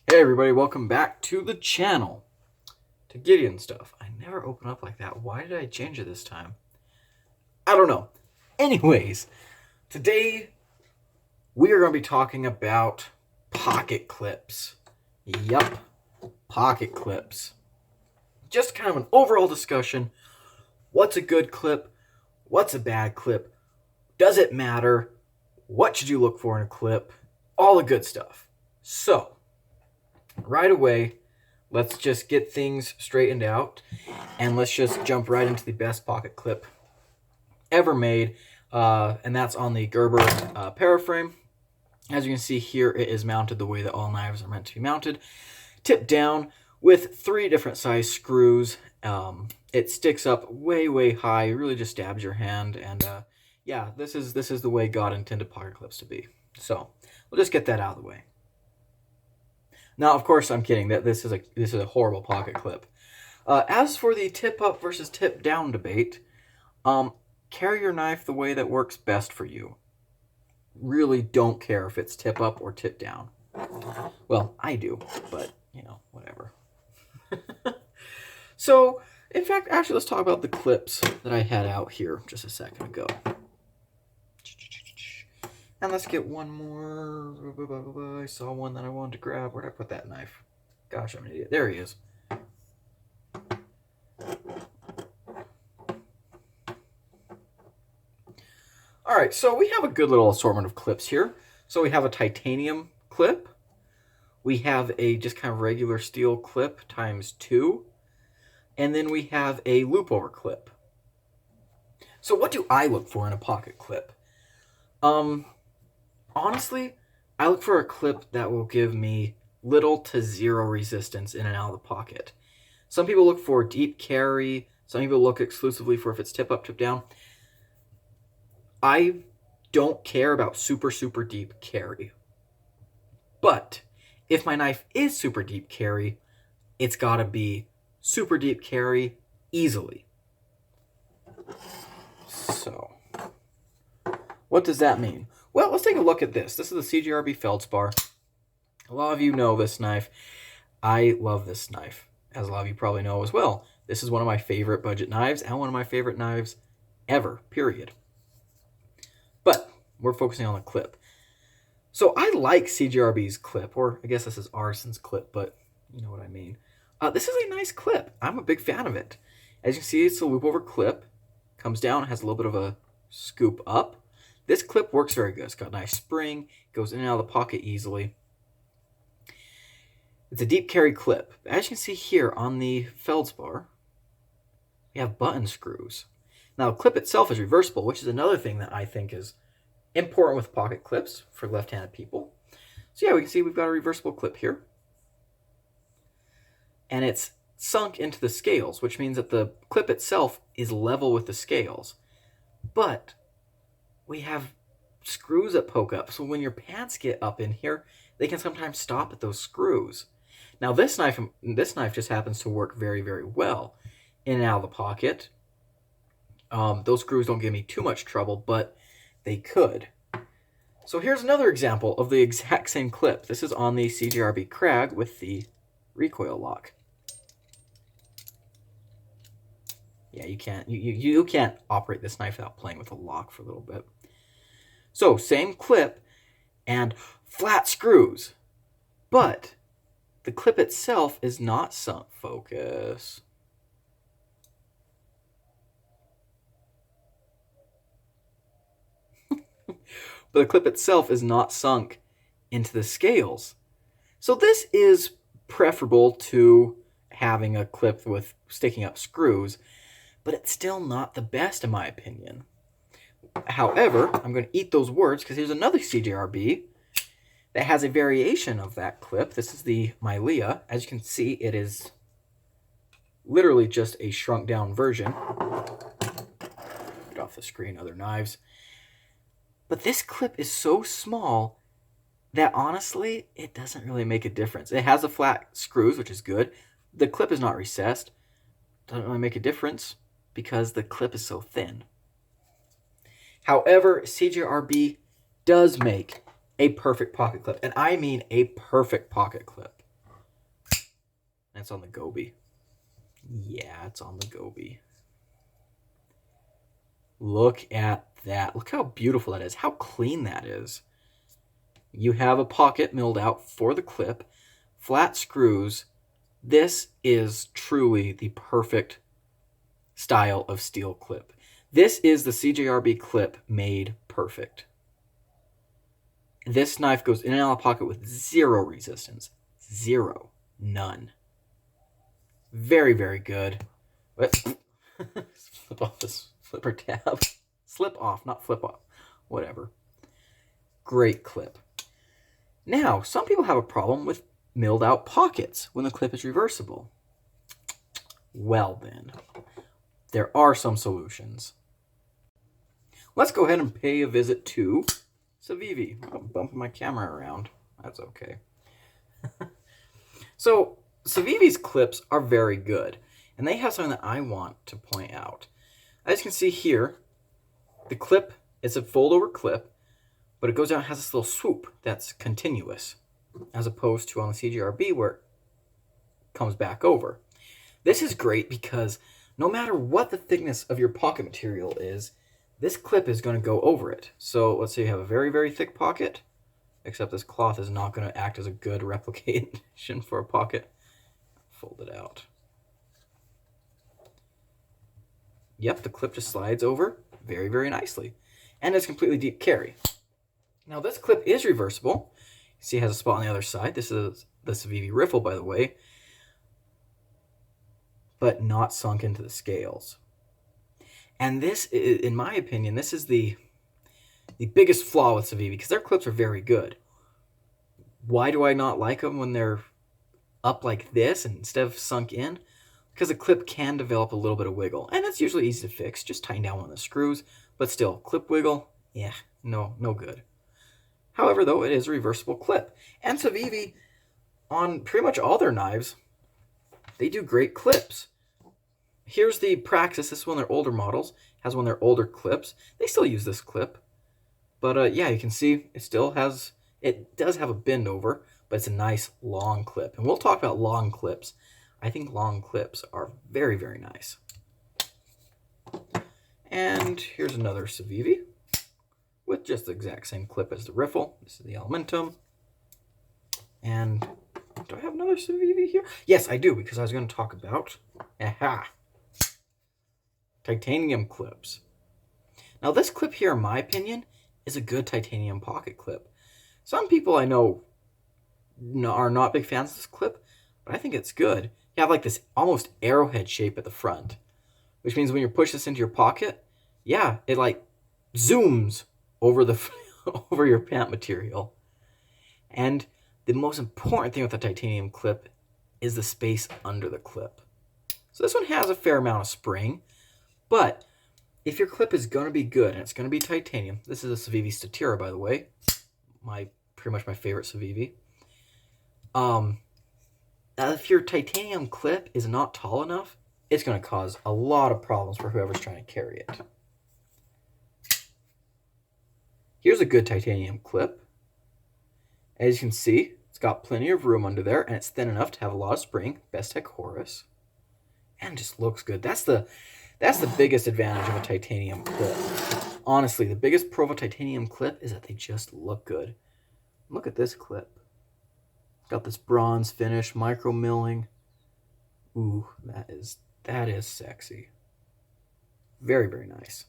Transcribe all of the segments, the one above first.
Hey everybody, welcome back to the channel. To Gideon stuff. I never open up like that. Why did I change it this time? I don't know. Anyways, today we are going to be talking about pocket clips. Yup, pocket clips. Just kind of an overall discussion. What's a good clip? What's a bad clip? Does it matter? What should you look for in a clip? All the good stuff. So, right away, let's just get things straightened out, and let's just jump right into the best pocket clip ever made, and that's on the Gerber paraframe. As you can see here, it is mounted the way that all knives are meant to be mounted, tipped down with 3 different size screws. It sticks up way high, really just stabs your hand, and yeah, this is the way God intended pocket clips to be. So we'll just get that out of the way. Now, of course, I'm kidding. That this is a horrible pocket clip. As for the tip up versus tip down debate, carry your knife the way that works best for you. Really don't care if it's tip up or tip down. Well, I do, but you know, whatever. So, in fact, actually, let's talk about the clips that I had out here just a second ago. And let's get one more. I saw one that I wanted to grab. Where'd I put that knife? Gosh, I'm an idiot. There he is. All right, so we have a good little assortment of clips here. So we have a titanium clip. We have a just kind of regular steel clip times 2. And then we have a loop over clip. So what do I look for in a pocket clip? Honestly, I look for a clip that will give me little to zero resistance in and out of the pocket. Some people look for deep carry. Some people look exclusively for if it's tip up, tip down. I don't care about super deep carry. But if my knife is super deep carry, it's got to be super deep carry easily. So, what does that mean? Well, let's take a look at this. This is the CGRB Feldspar. A lot of you know this knife. I love this knife, as a lot of you probably know as well. This is one of my favorite budget knives and one of my favorite knives ever, period. But we're focusing on the clip. So I like CGRB's clip, or I guess this is Arson's clip, but you know what I mean. This is a nice clip. I'm a big fan of it. As you can see, it's a loop over clip. Comes down, has a little bit of a scoop up. This clip works very good. It's got a nice spring, goes in and out of the pocket easily. It's a deep carry clip. As you can see here on the Feldspar, we have button screws. Now, the clip itself is reversible, which is another thing that I think is important with pocket clips for left-handed people. So yeah, we can see we've got a reversible clip here. And it's sunk into the scales, which means that the clip itself is level with the scales. But we have screws that poke up, so when your pants get up in here, they can sometimes stop at those screws. Now this knife just happens to work very well in and out of the pocket. Those screws don't give me too much trouble, but they could. So here's another example of the exact same clip. This is on the CGRB Crag with the recoil lock. Yeah, you can't operate this knife without playing with a lock for a little bit. So same clip and flat screws, but the clip itself is not sunk. Focus. But the clip itself is not sunk into the scales. So this is preferable to having a clip with sticking up screws, but it's still not the best in my opinion. However, I'm going to eat those words because here's another CGRB that has a variation of that clip. This is the Milea. As you can see, it is literally just a shrunk down version. Get off the screen, other knives. But this clip is so small that honestly, it doesn't really make a difference. It has the flat screws, which is good. The clip is not recessed. Doesn't really make a difference because the clip is so thin. However, CGRB does make a perfect pocket clip, and I mean a perfect pocket clip. And it's on the goby. Yeah, it's on the goby. Look at that. Look how beautiful that is. How clean that is. You have a pocket milled out for the clip. Flat screws. This is truly the perfect style of steel clip. This is the CJRB clip made perfect. This knife goes in and out of the pocket with zero resistance. Zero. None. Very, very good. What? Flip off this flipper tab. Slip off, not flip off. Whatever. Great clip. Now, some people have a problem with milled out pockets when the clip is reversible. Well then, there are some solutions. Let's go ahead and pay a visit to Civivi. I'm bumping my camera around. That's okay. So, Civivi's clips are very good, and they have something that I want to point out. As you can see here, the clip is a fold-over clip, but it goes down and has this little swoop that's continuous, as opposed to on the CJRB where it comes back over. This is great because no matter what the thickness of your pocket material is, this clip is going to go over it. So let's say you have a very, very thick pocket, except this cloth is not going to act as a good replication for a pocket. Fold it out. Yep, the clip just slides over very, very nicely. And it's completely deep carry. Now this clip is reversible. You see it has a spot on the other side. This is the Civivi riffle, by the way, but not sunk into the scales. And this, in my opinion, this is the biggest flaw with Civivi, because their clips are very good. Why do I not like them when they're up like this instead of sunk in? Because the clip can develop a little bit of wiggle, and it's usually easy to fix. Just tighten down one of the screws, but still, clip wiggle, yeah, no good. However, though, it is a reversible clip. And Civivi, on pretty much all their knives, they do great clips. Here's the Praxis. This is one of their older models. Has one of their older clips. They still use this clip. But yeah, you can see it still has, it does have a bend over, but it's a nice long clip. And we'll talk about long clips. I think long clips are very, very nice. And here's another Civivi with just the exact same clip as the riffle. This is the Elementum. And do I have another Civivi here? Yes, I do, because I was going to talk about titanium clips. Now this clip here, in my opinion, is a good titanium pocket clip. Some people I know are not big fans of this clip, but I think it's good. You have like this almost arrowhead shape at the front, which means when you push this into your pocket, yeah, it like zooms over the over your pant material. And the most important thing with the titanium clip is the space under the clip. So this one has a fair amount of spring, but if your clip is going to be good and it's going to be titanium, this is a Civivi Statira, by the way, pretty much my favorite Civivi. If your titanium clip is not tall enough, it's going to cause a lot of problems for whoever's trying to carry it. Here's a good titanium clip. As you can see, it's got plenty of room under there, and it's thin enough to have a lot of spring. Bestech Horus. And it just looks good. That's the biggest advantage of a titanium clip. Honestly, the biggest pro of a titanium clip is that they just look good. Look at this clip. It's got this bronze finish, micro milling. Ooh, that is sexy. Very, very nice.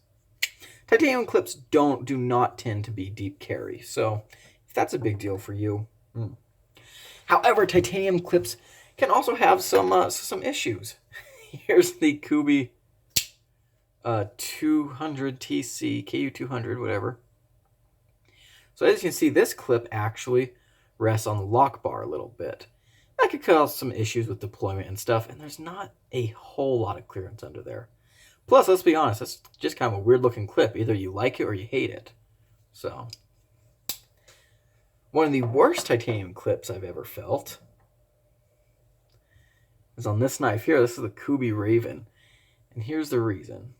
Titanium clips do not tend to be deep carry, so if that's a big deal for you. However, titanium clips can also have some issues. Here's the Kubi 200 TC, KU200, whatever. So as you can see, this clip actually rests on the lock bar a little bit. That could cause some issues with deployment and stuff, and there's not a whole lot of clearance under there. Plus, let's be honest, that's just kind of a weird looking clip. Either you like it or you hate it. So, one of the worst titanium clips I've ever felt is on this knife here. This is the Kubi Raven. And here's the reason.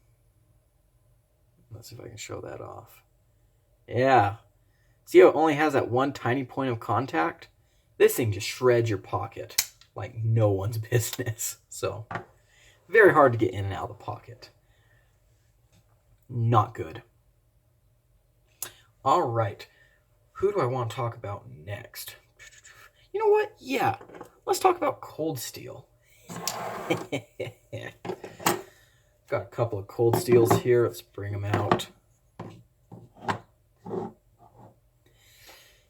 Let's see if I can show that off. Yeah. See how it only has that one tiny point of contact? This thing just shreds your pocket. like no one's business. So, very hard to get in and out of the pocket. Not good. All right. Who do I want to talk about next? You know what? Yeah. Let's talk about cold steel. Got a couple of cold steels here. Let's bring them out.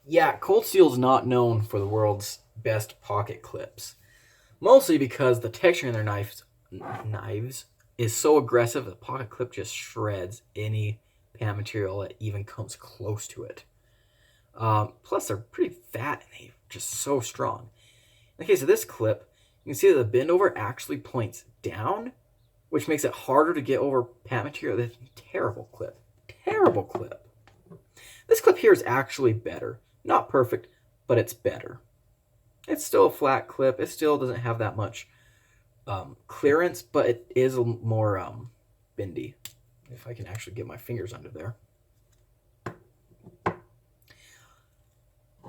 Yeah, cold steel is not known for the world's best pocket clips. Mostly because the texture in their knives is so aggressive that the pocket clip just shreds any pan material that even comes close to it. Plus, they're pretty fat and they're just so strong. In the case of this clip, you can see that the bend over actually points down, which makes it harder to get over pan material. That's a terrible clip. Terrible clip. This clip here is actually better. Not perfect, but it's better. It's still a flat clip. It still doesn't have that much clearance, but it is more bendy. If I can actually get my fingers under there.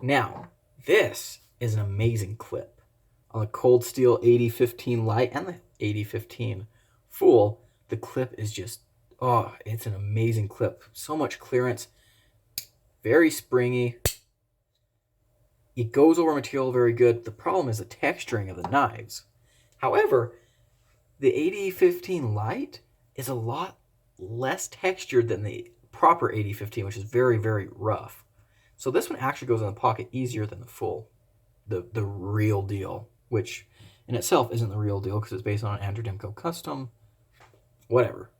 Now, this is an amazing clip. On the Cold Steel 8015 Light and the 8015 Full, the clip is just, it's an amazing clip. So much clearance. Very springy. It goes over material very good. The problem is the texturing of the knives. However, the 8015 Light is a lot less textured than the proper 8015, which is very, very rough. So this one actually goes in the pocket easier than the Full, the real deal, which in itself isn't the real deal because it's based on an Andrew Demko custom, whatever.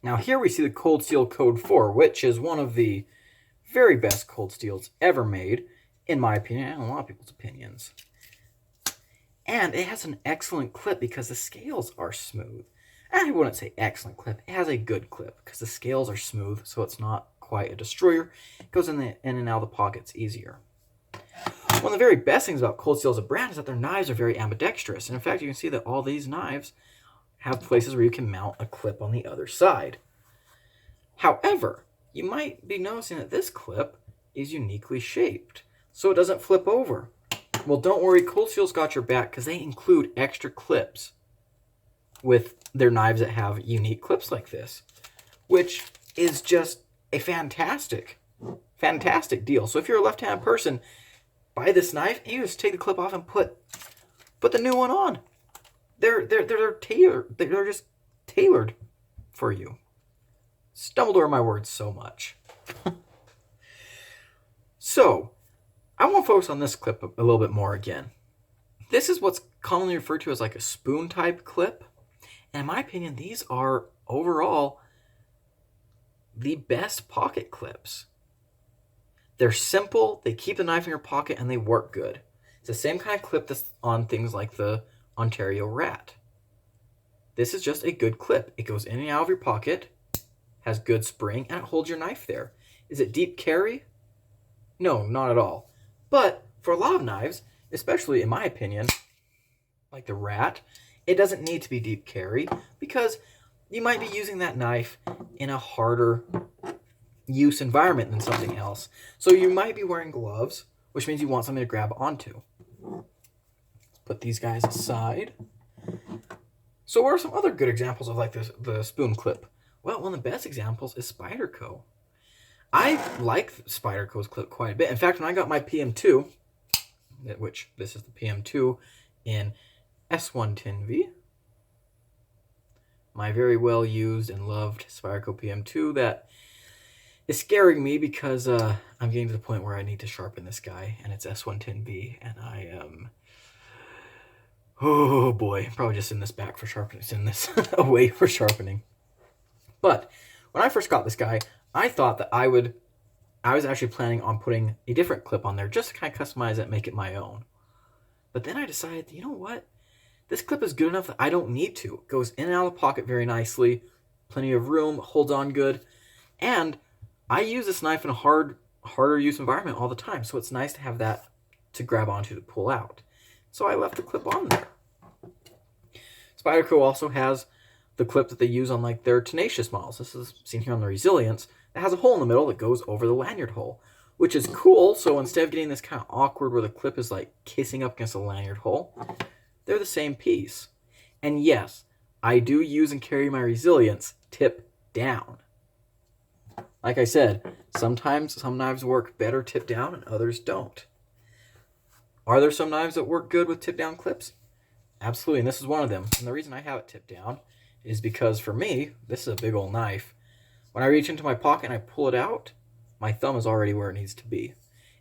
Now here we see the Cold Steel Code 4, which is one of the very best cold steels ever made, in my opinion, and a lot of people's opinions. And it has an excellent clip because the scales are smooth. I wouldn't say excellent clip. It has a good clip because the scales are smooth, so it's not quite a destroyer. It goes in and out of the pockets easier. One of the very best things about Cold Steel as a brand is that their knives are very ambidextrous. And in fact, you can see that all these knives have places where you can mount a clip on the other side. However, you might be noticing that this clip is uniquely shaped, so it doesn't flip over. Well, don't worry, Cold Steel's got your back because they include extra clips with their knives that have unique clips like this, which is just a fantastic deal. So if you're a left-handed person, buy this knife and you just take the clip off and put the new one on. They're tailored. They're just tailored for you. Stumbled over my words so much. So, I want to focus on this clip a little bit more again. This is what's commonly referred to as like a spoon type clip. And in my opinion, these are overall the best pocket clips. They're simple, they keep the knife in your pocket, and they work good. It's the same kind of clip that's on things like the Ontario Rat. This is just a good clip. It goes in and out of your pocket, has good spring, and it holds your knife there. Is it deep carry? No, not at all. But for a lot of knives, especially in my opinion, like the Rat, it doesn't need to be deep carry because you might be using that knife in a harder use environment than something else. So you might be wearing gloves, which means you want something to grab onto. Let's put these guys aside. So what are some other good examples of like the spoon clip? Well, one of the best examples is Spyderco. I like Spyderco's clip quite a bit. In fact, when I got my PM2, which this is the PM2 in S110V, my very well used and loved Spyderco PM2 that is scaring me because I'm getting to the point where I need to sharpen this guy, and it's S110V, and I am, oh boy, probably just in this back for sharpening, send this away for sharpening. But when I first got this guy, I thought that I was actually planning on putting a different clip on there just to kind of customize it and make it my own. But then I decided, you know what? This clip is good enough that I don't need to. It goes in and out of the pocket very nicely, plenty of room, holds on good, and I use this knife in a harder use environment all the time, so it's nice to have that to grab onto to pull out. So I left the clip on there. Spyderco also has the clip that they use on like their Tenacious models. This is seen here on the Resilience. It has a hole in the middle that goes over the lanyard hole. which is cool. So instead of getting this kind of awkward where the clip is like kissing up against a lanyard hole, they're the same piece. And yes, I do use and carry my resilience tip down. Like I said, sometimes some knives work better tip down and others don't. Are there some knives that work good with tip down clips? Absolutely, and this is one of them. And the reason I have it tipped down is because for me, this is a big old knife. When I reach into my pocket and I pull it out, my thumb is already where it needs to be.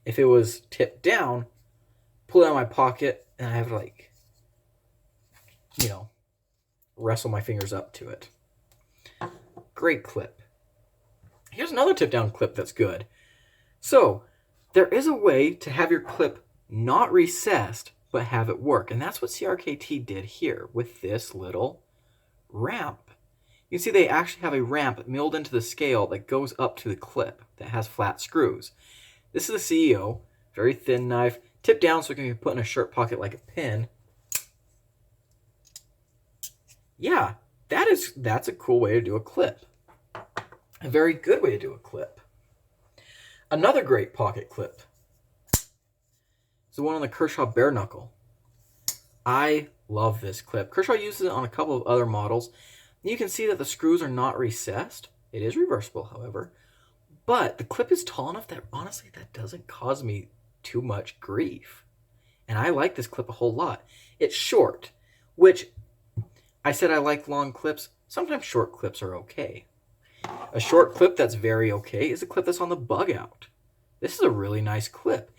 If it was tipped down, pull it out of my pocket, and I have to like, wrestle my fingers up to it. Great clip. Here's another tip down clip that's good. So, there is a way to have your clip not recessed, but have it work. And that's what CRKT did here with this little ramp. You can see they actually have a ramp milled into the scale that goes up to the clip that has flat screws. This is the CEO, very thin knife, tipped down so it can be put in a shirt pocket like a pin. Yeah, that's a cool way to do a clip. A very good way to do a clip. Another great pocket clip is the one on the Kershaw bare knuckle. I love this clip. Kershaw uses it on a couple of other models. You can see that the screws are not recessed. It is reversible, however. But the clip is tall enough that honestly that doesn't cause me too much grief. And I like this clip a whole lot. It's short, which I said I like long clips. Sometimes short clips are okay. A short clip that's very okay is a clip that's on the bug out. This is a really nice clip.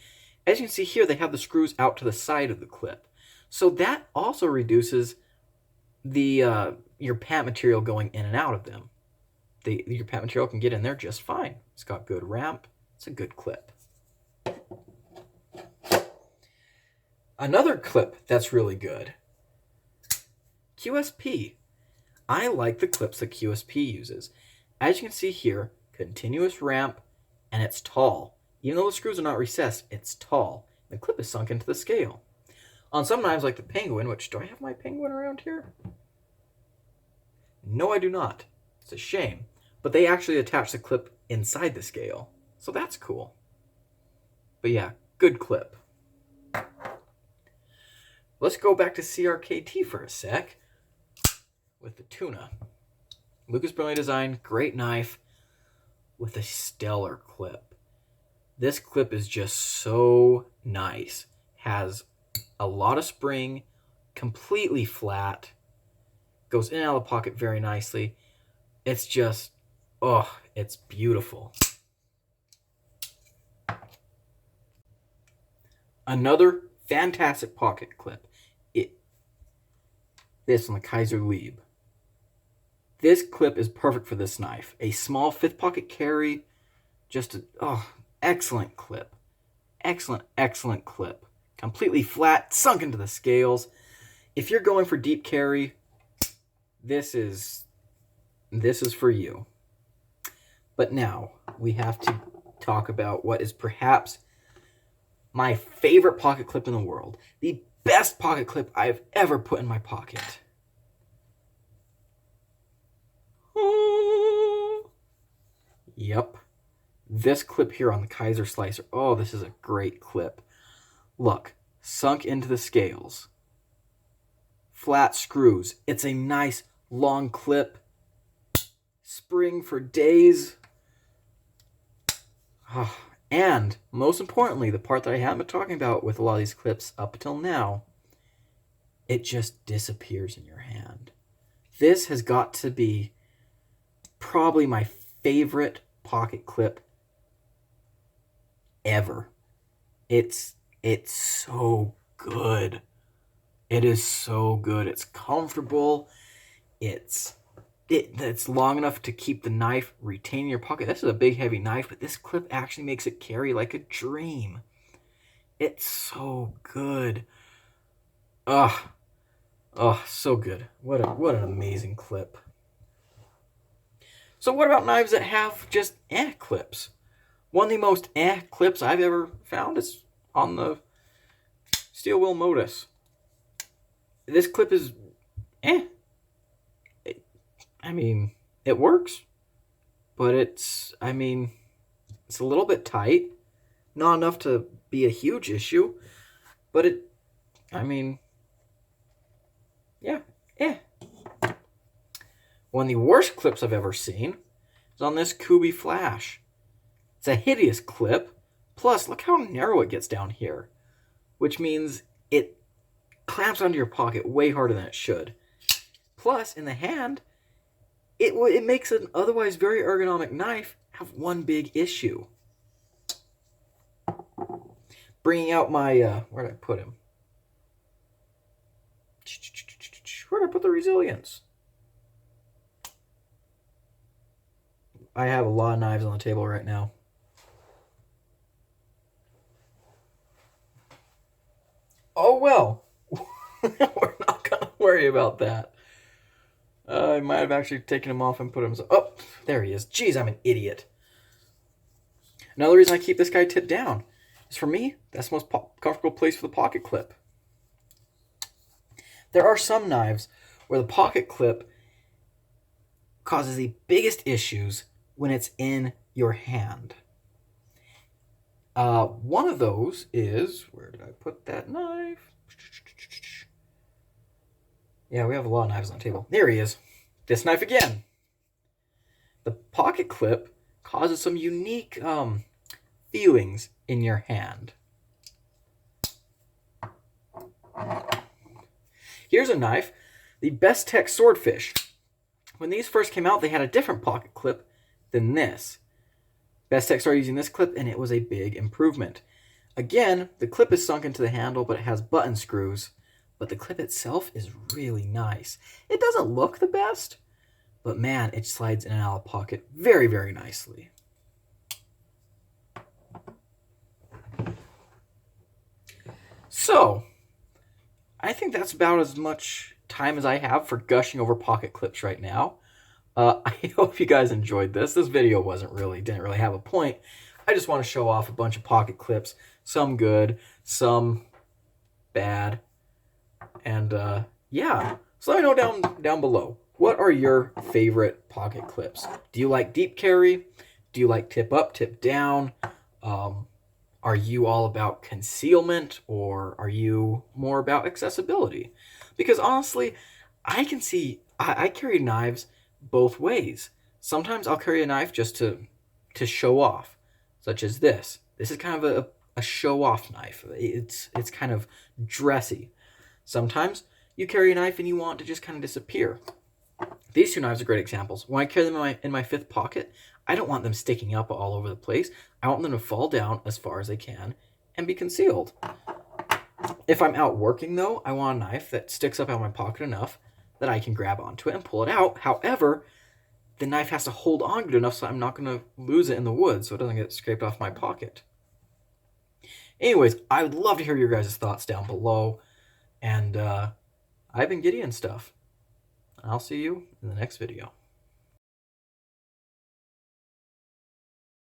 As you can see here, they have the screws out to the side of the clip. So that also reduces the your pant material going in and out of them. Your pant material can get in there just fine. It's got good ramp. It's a good clip. Another clip that's really good. QSP. I like the clips that QSP uses. As you can see here, continuous ramp, and it's tall. Even though the screws are not recessed, it's tall. The clip is sunk into the scale. On some knives like the Penguin, which, do I have my Penguin around here? No, I do not. It's a shame. But they actually attach the clip inside the scale. So that's cool. But yeah, good clip. Let's go back to CRKT for a sec with the Tuna. Lucas Burnley design, great knife with a stellar clip. This clip is just so nice. Has a lot of spring, completely flat, goes in and out of the pocket very nicely. It's just, it's beautiful. Another fantastic pocket clip. This on the Kaiser Lieb. This clip is perfect for this knife. A small 5th pocket carry, just excellent clip. Excellent clip. Completely flat, sunk into the scales. If you're going for deep carry, this is for you. But now we have to talk about what is perhaps my favorite pocket clip in the world. The best pocket clip I've ever put in my pocket. Yep. This clip here on the Kaiser Slicer. Oh, this is a great clip. Look, sunk into the scales. Flat screws. It's a nice long clip. Spring for days. And most importantly, the part that I haven't been talking about with a lot of these clips up until now, it just disappears in your hand. This has got to be probably my favorite pocket clip ever. It's so good. It is so good. It's comfortable. It's long enough to keep the knife retained in your pocket. This is a big, heavy knife, but this clip actually makes it carry like a dream. It's so good. So good. What an amazing clip. So what about knives that have just clips? One of the most clips I've ever found is on the Steel Wheel Modus. This clip is it works, but it's a little bit tight. Not enough to be a huge issue, but I mean, yeah, eh. One of the worst clips I've ever seen is on this Kubi Flash. It's a hideous clip. Plus, look how narrow it gets down here, which means it clamps onto your pocket way harder than it should. Plus, in the hand, it makes an otherwise very ergonomic knife have one big issue. Bringing out my, where did I put him? Where did I put the resilience? I have a lot of knives on the table right now. Oh well, we're not gonna worry about that. I might have actually taken him off and put him. Oh, there he is. Jeez, I'm an idiot. Another reason I keep this guy tipped down is, for me, that's the most comfortable place for the pocket clip. There are some knives where the pocket clip causes the biggest issues when it's in your hand. One of those is, where did I put that knife? Yeah, we have a lot of knives on the table. There he is. This knife again. The pocket clip causes some unique feelings in your hand. Here's a knife, the Best Tech Swordfish. When these first came out, they had a different pocket clip than this. Best Tech started using this clip, and it was a big improvement. Again, the clip is sunk into the handle, but it has button screws. But the clip itself is really nice. It doesn't look the best, but man, it slides in and out of the pocket very, very nicely. So, I think that's about as much time as I have for gushing over pocket clips right now. I hope you guys enjoyed this. This video didn't really have a point. I just want to show off a bunch of pocket clips, some good, some bad. And yeah, so let me know down below. What are your favorite pocket clips? Do you like deep carry? Do you like tip up, tip down? Are you all about concealment, or are you more about accessibility? Because honestly, I carry knives both ways. Sometimes I'll carry a knife just to show off, such as this. This is kind of a show-off knife. It's kind of dressy. Sometimes you carry a knife and you want to just kind of disappear. These two knives are great examples. When I carry them in my fifth pocket, I don't want them sticking up all over the place. I want them to fall down as far as they can and be concealed. If I'm out working, though, I want a knife that sticks up out of my pocket enough that I can grab onto it and pull it out. However, the knife has to hold on good enough so I'm not going to lose it in the wood so it doesn't get scraped off my pocket. Anyways, I would love to hear your guys' thoughts down below. And I've been Gideon Stuff. I'll see you in the next video.